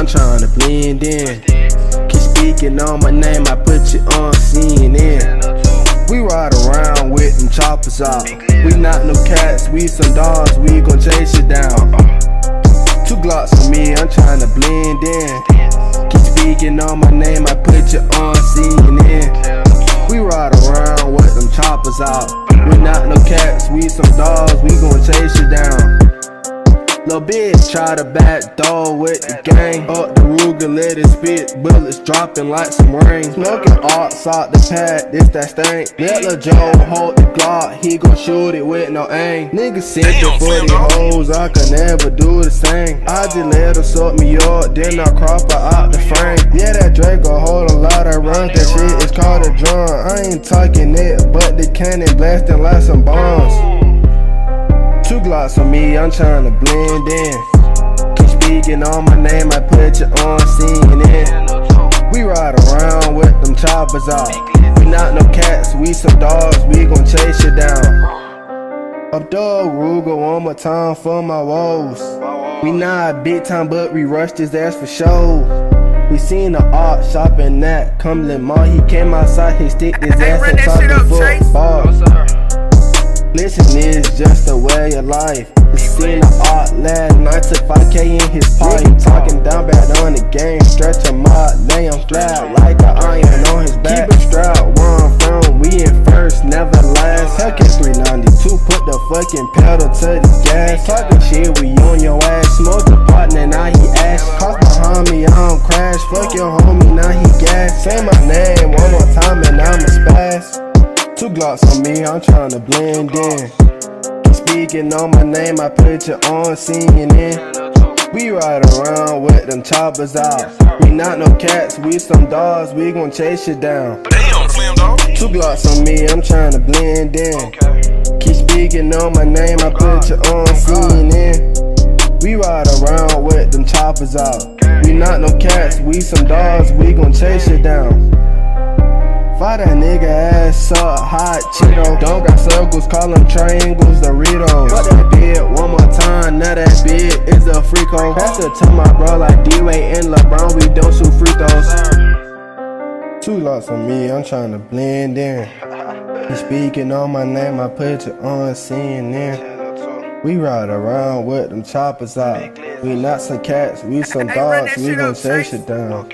I'm tryna blend in. Keep speaking on my name, I put you on CNN. We ride around with them choppers out. We not no cats, we some dogs, we gon' chase you down. 2 Glocks on me, I'm tryna blend in. Keep speaking on my name, I put you on CNN. We ride around with them choppers out. We not no cats, we some dogs, we gon' chase you down. Lil' bitch try to backdoor with the gang. Up the Ruger, let it spit, bullets dropping like some rain. Smoking arcs out the pad, this that stank. Let Lil' Joe hold the Glock, he gon' shoot it with no aim. Niggas simping for these hoes, I can never do the same. I just let her suck me up, then I crop her out the frame. Yeah, that Drake gon' hold a lot of runs, that shit is called a drum. I ain't talking it, but the cannon blasting like some bombs. 2 Glocks on me, I'm tryna blend in. Keep speaking on my name, I put you on CNN. We ride around with them choppers out. We not no cats, we some dogs, we gon' chase you down. Up dog Ruger one more time for my woes. We not big time, but we rushed his ass for show. We seen the art shopping at Cumberland Mall. He came outside, he stick his ass on top of the football. Listen, it's just a way of life. We seen the art last night, took 5K in his party. Talking down bad on the game, stretch him out, lay him flat like an iron on his back. Keep it strapped, where I'm from, we in first, never last. Hellcat 392, put the fucking pedal to the gas. Talking shit, we on your ass, smoke the partner, now he ash. Cross behind me, I don't crash, fuck your homie, now he gas. Say my name one more time and I'ma spaz. 2 Glocks on me, I'm tryna blend in. Keep speaking on my name, I put you on CNN. We ride around with them choppers out. We not no cats, we some dogs, we gon' chase you down. 2 Glocks on me, I'm tryna blend in. Keep speaking on my name, I put you on CNN. We ride around with them choppers out. We not no cats, we some dogs, we gon' chase you down. Fire that nigga ass up, hot Cheeto. Don't got circles, call them triangles, Doritos. Fuck that bit one more time, now that bit is a freako. Pass it to my bro like D-Wade and LeBron, we don't shoot free throws. 2 Glocks on me, I'm tryna blend in. You speaking on my name, I put you on CNN. We ride around with them choppers out. We not some cats, we some dogs, we gon' chase you down.